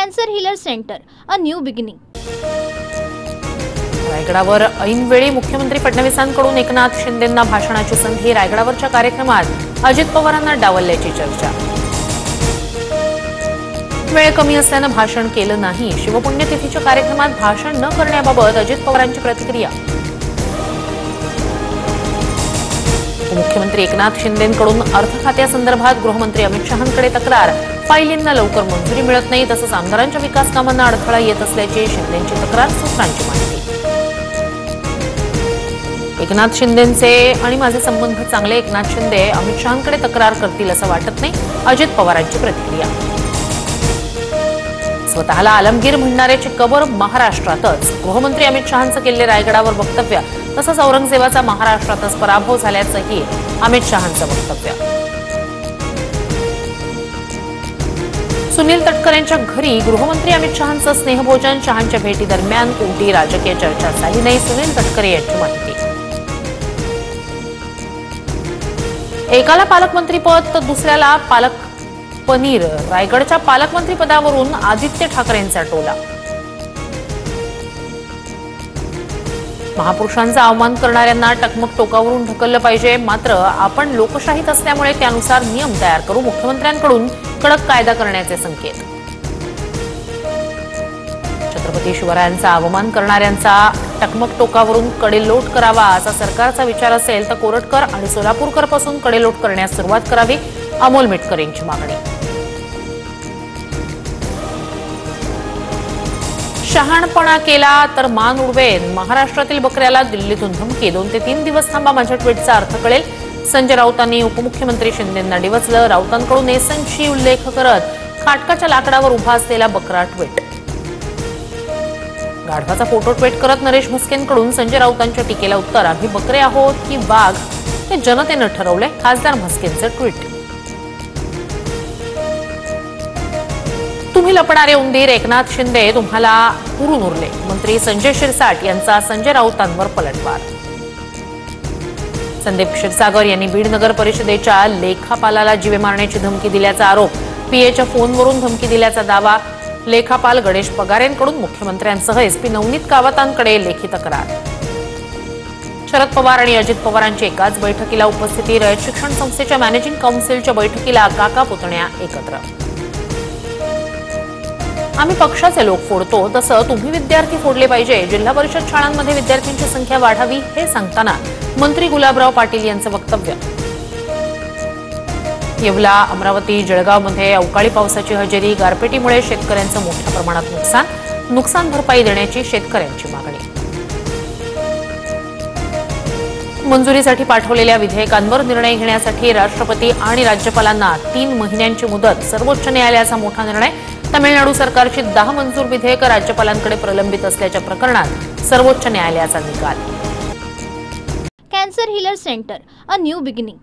Cancer healer centre, a new beginning. रायगडावर ऐनवेळी मुख्यमंत्री फडणवीसांकडून एकनाथ शिंदेंना भाषणाची संधी. रायगडावरच्या कार्यक्रमात अजित पवारांना डावलल्याची चर्चा. वेळ कमी असल्यानं भाषण केलं नाही. शिवपुण्यतिथीच्या कार्यक्रमात भाषण न करण्याबाबत अजित पवारांची प्रतिक्रिया. मुख्यमंत्री एकनाथ शिंदेंकडून अर्थ खात्यासंदर्भात गृहमंत्री अमित शहांकडे तक्रार. फायलींना लवकर मंजुरी मिळत नाही, तसंच आमदारांच्या विकास कामांना अडथळा येत असल्याची शिंदेंची तक्रार. सूत्रांची माहिती. एकनाथ शिंदेंचे आणि माझे संबंध चांगले. एकनाथ शिंदे अमित शहांकडे तक्रार करतील असं वाटत नाही. अजित पवारांची प्रतिक्रिया. स्वतःला आलमगीर म्हणणाऱ्याची कबर महाराष्ट्रातच. गृहमंत्री अमित शहांचं केलेले रायगडावर वक्तव्य, तसंच औरंगजेबाचा महाराष्ट्रातच पराभव झाल्याचंही अमित शहांचं वक्तव्य. सुनील तटकरे यांच्या घरी गृहमंत्री अमित शहांचं स्नेहभोजन. शहांच्या भेटीदरम्यान कोणतीही राजकीय चर्चा झाली नाही. सुनील तटकरे यांची माहिती. एकाला पालकमंत्रीपद तर दुसऱ्याला पालक पनीर. रायगडच्या पालकमंत्री पदावरून आदित्य ठाकरेंचा टोला. महापुरुषांचा अवमान करणाऱ्यांना टकमक टोकावरून ढकललं पाहिजे, मात्र आपण लोकशाहीत असल्यामुळे त्यानुसार नियम तयार करू. मुख्यमंत्र्यांकडून कडक कायदा करण्याचे संकेत. छत्रपती शिवरायांचा अवमान करणाऱ्यांचा टकमक टोकावरून कडेलोट करावा असा सरकारचा विचार असेल तर कोरटकर आणि सोलापूरकर पासून कडेलोट करण्यास सुरुवात करावी. अमोल मिटकर यांची मागणी. शहाणपणा केला तर मान उडवेन. महाराष्ट्रातील बकऱ्याला दिल्लीतून धमकी. 2 ते 3 दिवस थांबा, माझ्या ट्विटचा अर्थ कळेल. संजय राऊतांनी उपमुख्यमंत्री शिंदेंना डिवचलं. राऊतांकडून एसनची उल्लेख करत खाटकाच्या लाकडावर उभा असलेला बकरा ट्विट. गाढवाचा फोटो ट्विट करत नरेश म्हस्केंकडून संजय राऊतांच्या टीकेला उत्तर. आम्ही बकरे आहोत की वाघ हे जनतेनं ठरवलंय. खासदार म्हस्केंचं ट्विट. तुम्ही लपणारे उंदीर. एकनाथ शिंदे तुम्हाला पुरून उरले. मंत्री संजय शिरसाट यांचा संजय राऊतांवर पलटवार. संदीप क्षीरसागर यांनी बीड नगर परिषदेच्या लेखापालाला जीवे मारण्याची धमकी दिल्याचा आरोप. पीएच्या फोनवरून धमकी दिल्याचा दावा. लेखापाल गणेश पगारेंकडून मुख्यमंत्र्यांसह एसपी नवनीत कावतांकडे लेखी तक्रार. शरद पवार आणि अजित पवारांची एकाच बैठकीला उपस्थिती. रयत शिक्षण संस्थेच्या मॅनेजिंग काउन्सिलच्या बैठकीला काका पुतण्या एकत्र. आम्ही पक्षाचे लोक फोडतो तसं तुम्ही विद्यार्थी फोडले पाहिजे. जिल्हा परिषद शाळांमध्ये विद्यार्थ्यांची संख्या वाढावी हे सांगताना मंत्री गुलाबराव पाटील यांचं वक्तव्य. येवला, अमरावती, जळगावमध्ये अवकाळी पावसाची हजेरी. गारपिटीमुळे शेतकऱ्यांचं मोठ्या प्रमाणात नुकसान भरपाई देण्याची शेतकऱ्यांची मागणी. मंजुरीसाठी पाठवलेल्या विधेयकांवर निर्णय घेण्यासाठी राष्ट्रपती आणि राज्यपालांना 3 महिन्यांची मुदत. सर्वोच्च न्यायालयाचा मोठा निर्णय. तमिळनाडू सरकारची 10 मंजूर विधेयकं राज्यपालांकडे प्रलंबित असल्याच्या प्रकरणात सर्वोच्च न्यायालयाचा निकाल. Cancer healer centre, a new beginning.